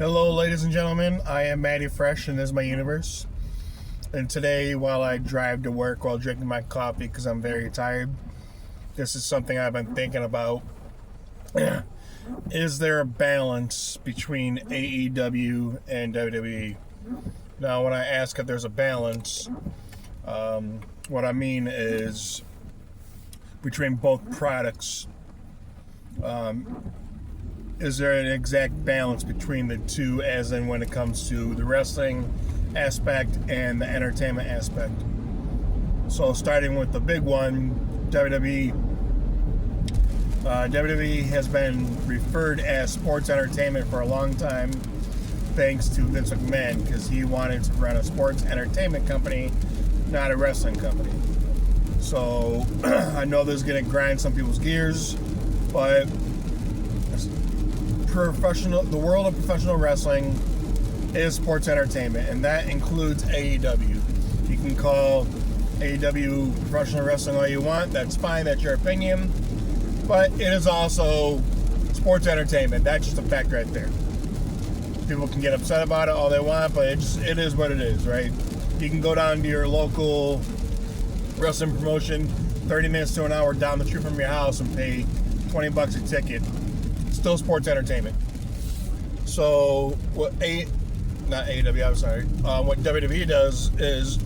Hello, ladies and gentlemen. I am Matty Fresh, and this is my universe. And today, while I drive to work while drinking my coffee because I'm very tired, this is something I've been thinking about. Is there a balance between AEW and WWE? Now, when I ask if there's a balance, what I mean is between both products. Is there an exact balance between the two, as in when it comes to the wrestling aspect and the entertainment aspect? So starting with the big one, WWE. WWE has been referred as sports entertainment for a long time, thanks to Vince McMahon, because he wanted to run a sports entertainment company, not a wrestling company. So I know this is going to grind some people's gears, but the world of professional wrestling is sports entertainment, and that includes AEW. You can call AEW professional wrestling all you want. That's fine. That's your opinion. But it is also sports entertainment. That's just a fact right there. People can get upset about it all they want, but it is what it is, right? You can go down to your local wrestling promotion 30 minutes to an hour down the street from your house and pay $20 a ticket. Still sports entertainment. So what what WWE does is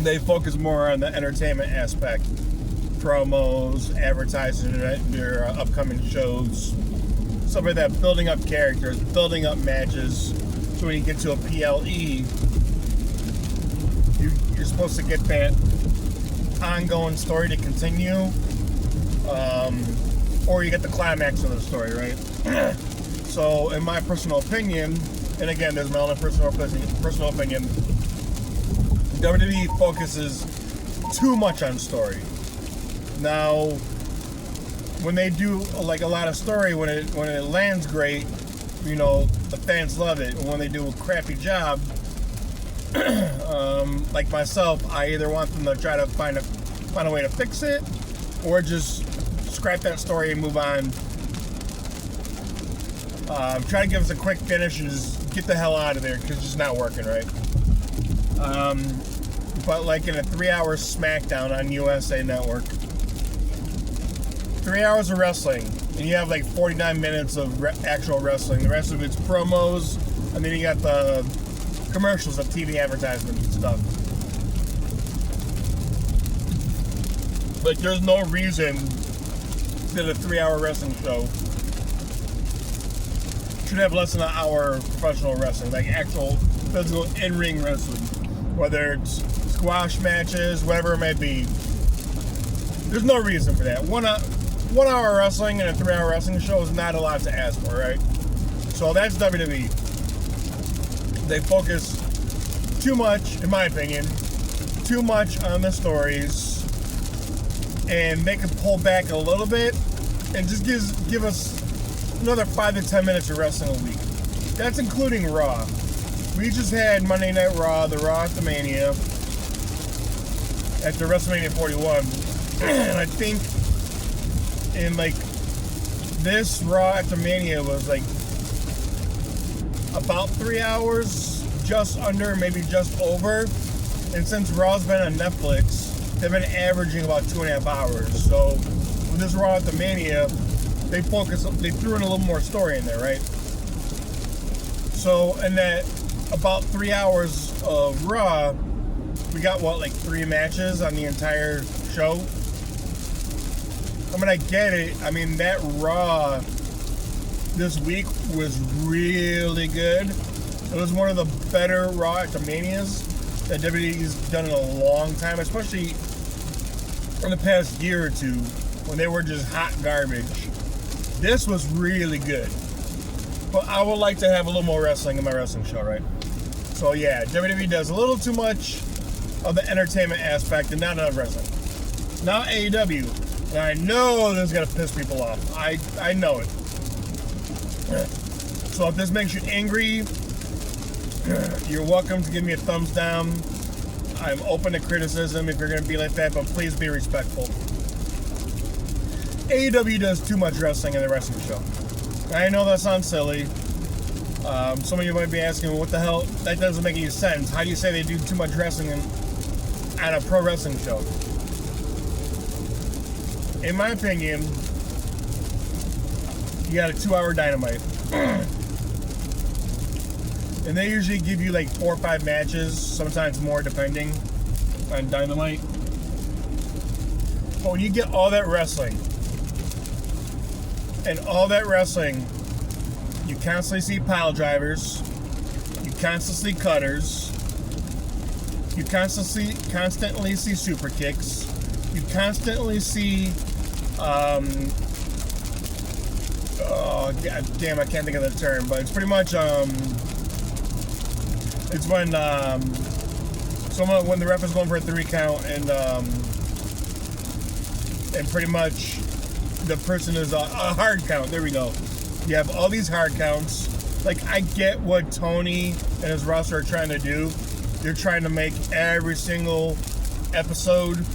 they focus more on the entertainment aspect, promos, advertising their upcoming shows, stuff like that, building up characters, building up matches. So when you get to a PLE, you're supposed to get that ongoing story to continue. Or you get the climax of the story, right? So, in my personal opinion, and again, there's my own personal opinion, WWE focuses too much on story. Now, when they do like a lot of story, when it lands great, you know, the fans love it. And when they do a crappy job, like myself, I either want them to try to find a way to fix it, or just scrap that story and move on. Try to give us a quick finish and just get the hell out of there, because it's just not working, right? But like in a 3-hour SmackDown on USA Network, 3 hours of wrestling, and you have like 49 minutes of actual wrestling. The rest of it's promos, and then you got the commercials of TV advertisements and stuff. But there's no reason that a 3-hour wrestling show should have less than an hour of professional wrestling, like actual physical in-ring wrestling, whether it's squash matches, whatever it may be. There's no reason for that. One hour wrestling and a 3-hour wrestling show is not a lot to ask for, right? So that's WWE. They focus too much, in my opinion, too much on the stories, and they can pull back a little bit and just give us another 5 to 10 minutes of wrestling a week. That's including Raw. We just had Monday Night Raw, the Raw after Mania, after WrestleMania 41, and I think in like this Raw after Mania was like about 3 hours, just under, maybe just over. And since Raw's been on Netflix, they've been averaging about 2.5 hours. So with this Raw at the Mania, they threw in a little more story in there, right? So in that about 3 hours of Raw, we got like 3 matches on the entire show. I mean, I get it. I mean, that Raw this week was really good. It was one of the better Raw after Manias that WWE's done in a long time, especially in the past year or two when they were just hot garbage. This was really good. But I would like to have a little more wrestling in my wrestling show, right? So yeah, WWE does a little too much of the entertainment aspect and not enough wrestling. Now AEW, and I know this is going to piss people off. I know it. So if this makes you angry, you're welcome to give me a thumbs down. I'm open to criticism if you're going to be like that, but please be respectful. AEW does too much wrestling in the wrestling show. I know that sounds silly. Some of you might be asking, what the hell? That doesn't make any sense. How do you say they do too much wrestling on a pro wrestling show? In my opinion, you got a 2-hour Dynamite. And they usually give you like 4 or 5 matches, sometimes more depending on Dynamite. But when you get all that wrestling, and all that wrestling, you constantly see pile drivers, you constantly see cutters, you constantly see super kicks, you constantly see, oh god damn, I can't think of the term, but it's pretty much, it's when the ref is going for a 3 count and pretty much the person is a hard count. There we go. You have all these hard counts. Like, I get what Tony and his roster are trying to do. They're trying to make every single episode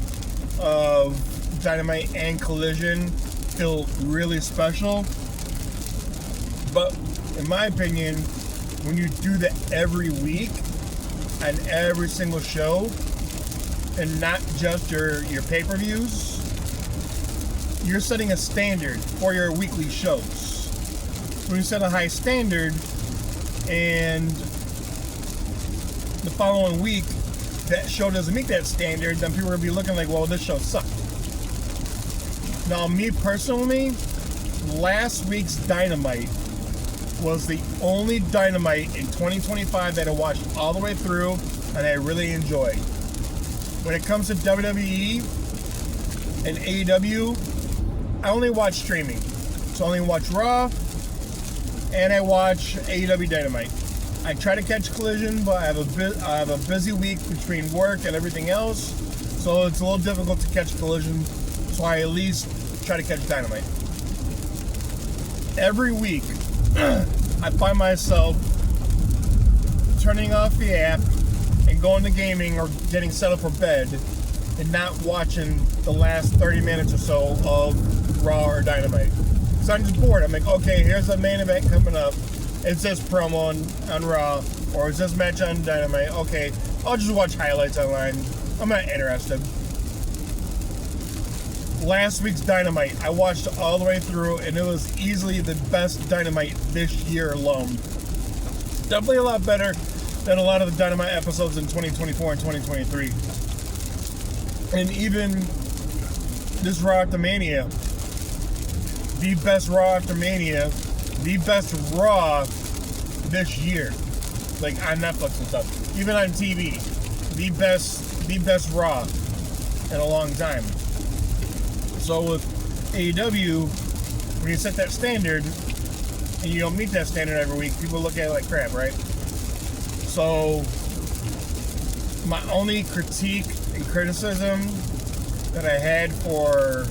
of Dynamite and Collision feel really special. But in my opinion, when you do that every week on every single show, and not just your pay-per-views, you're setting a standard for your weekly shows. When you set a high standard and the following week that show doesn't meet that standard, then people are going to be looking like, well, this show sucked. Now, me personally, last week's Dynamite was the only Dynamite in 2025 that I watched all the way through and I really enjoyed. When it comes to WWE and AEW, I only watch streaming. So I only watch Raw and I watch AEW Dynamite. I try to catch Collision, but I have a busy week between work and everything else, so it's a little difficult to catch Collision. So I at least try to catch Dynamite. Every week, I find myself turning off the app and going to gaming or getting set up for bed and not watching the last 30 minutes or so of Raw or Dynamite. So I'm just bored. I'm like, okay, here's the main event coming up. It's this promo on Raw, or it's this match on Dynamite. Okay, I'll just watch highlights online. I'm not interested. Last week's Dynamite, I watched all the way through, and it was easily the best Dynamite this year alone. Definitely a lot better than a lot of the Dynamite episodes in 2024 and 2023. And even this Raw After Mania, the best Raw After Mania, the best Raw this year, like on Netflix and stuff, even on TV, the best Raw in a long time. So with AEW, when you set that standard and you don't meet that standard every week, people look at it like crap, right? So my only critique and criticism that I had for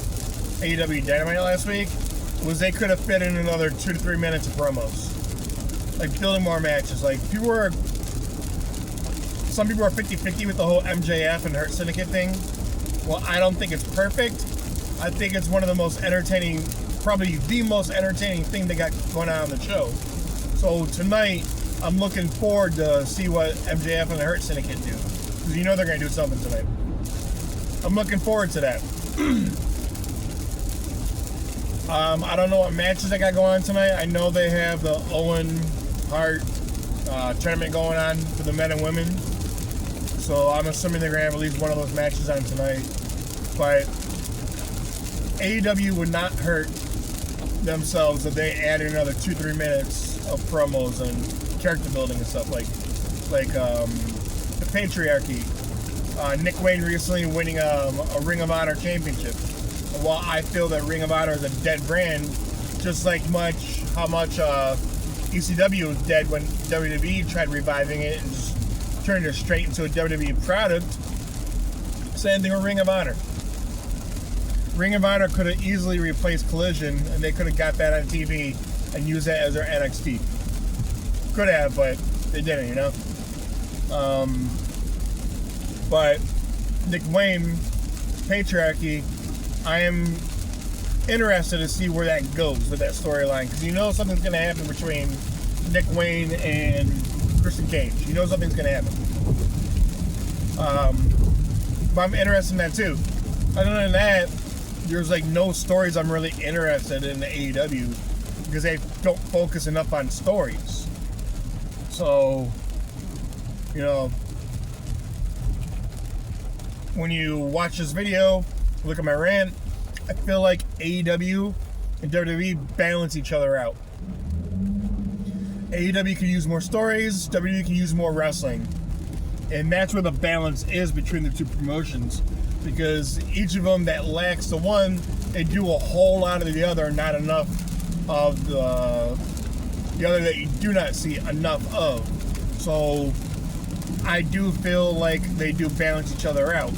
AEW Dynamite last week was they could have fit in another 2 to 3 minutes of promos. Like building more matches. Like some people are 50-50 with the whole MJF and Hurt Syndicate thing. Well, I don't think it's perfect. I think it's one of the most entertaining, probably the most entertaining thing they got going on the show. So tonight, I'm looking forward to see what MJF and the Hurt Syndicate do. Because you know they're going to do something tonight. I'm looking forward to that. I don't know what matches they got going on tonight. I know they have the Owen Hart tournament going on for the men and women. So I'm assuming they're going to have at least one of those matches on tonight. But AEW would not hurt themselves if they added another 2-3 minutes of promos and character building and stuff like the Patriarchy. Nick Wayne recently winning a Ring of Honor championship. While I feel that Ring of Honor is a dead brand, just like how much ECW was dead when WWE tried reviving it and just turned it straight into a WWE product. Same thing with Ring of Honor. Ring of Honor could have easily replaced Collision, and they could have got that on TV and used that as their NXT. Could have, but they didn't, you know? But Nick Wayne, Patriarchy, I am interested to see where that goes with that storyline, because you know something's going to happen between Nick Wayne and Christian Cage. You know something's going to happen. But I'm interested in that too. Other than that, there's like no stories I'm really interested in AEW, because they don't focus enough on stories. So, you know, when you watch this video, look at my rant, I feel like AEW and WWE balance each other out. AEW could use more stories, WWE can use more wrestling. And that's where the balance is between the two promotions. Because each of them that lacks the one, they do a whole lot of the other, not enough of the other that you do not see enough of. So I do feel like they do balance each other out.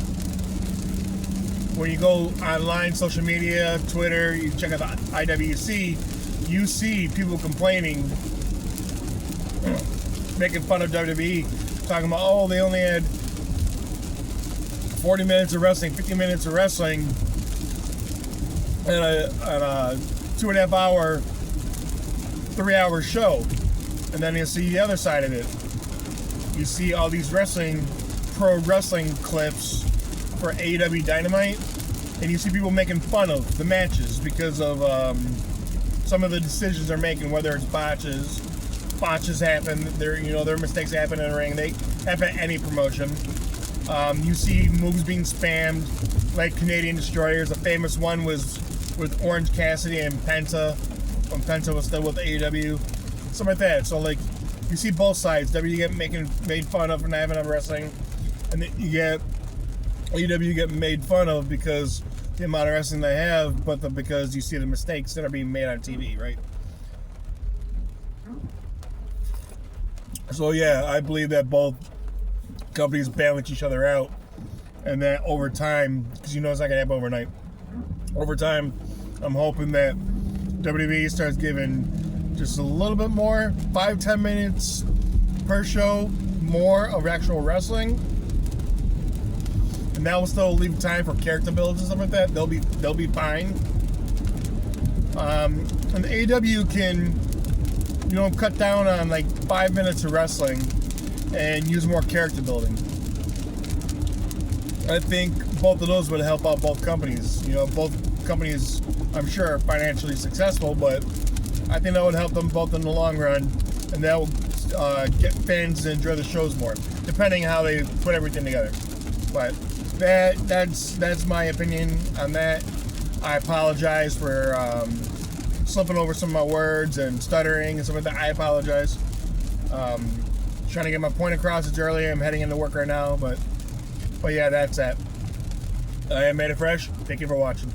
When you go online, social media, Twitter, you check out the IWC, you see people complaining, making fun of WWE, talking about, oh, they only had 40 minutes of wrestling, 50 minutes of wrestling, and a 2.5 hour, 3 hour show. And then you see the other side of it. You see all these pro wrestling clips for AEW Dynamite, and you see people making fun of the matches because of some of the decisions they're making, whether it's botches happen, their mistakes happen in the ring. They happen at any promotion. You see moves being spammed, like Canadian Destroyers. A famous one was with Orange Cassidy and Penta, when Penta was still with AEW, something like that. So like, you see both sides. WWE get made fun of for not having enough wrestling, and then you get AEW get made fun of because the amount of wrestling they have, but because you see the mistakes that are being made on TV, right? So yeah, I believe that both companies balance each other out, and that over time, because you know it's not gonna happen overnight. Over time, I'm hoping that WWE starts giving just a little bit more, 5-10 minutes per show, more of actual wrestling, and that will still leave time for character builds and stuff like that. They'll be fine. And the AEW can, cut down on like 5 minutes of wrestling and use more character building. I think both of those would help out both companies. Both companies, I'm sure, are financially successful, but I think that would help them both in the long run, and that will get fans to enjoy the shows more, depending on how they put everything together. But that's my opinion on that. I apologize for slipping over some of my words and stuttering and stuff like that. I apologize. Trying to get my point across. It's early. I'm heading into work right now, but yeah, that's that. I am Made It Fresh. Thank you for watching.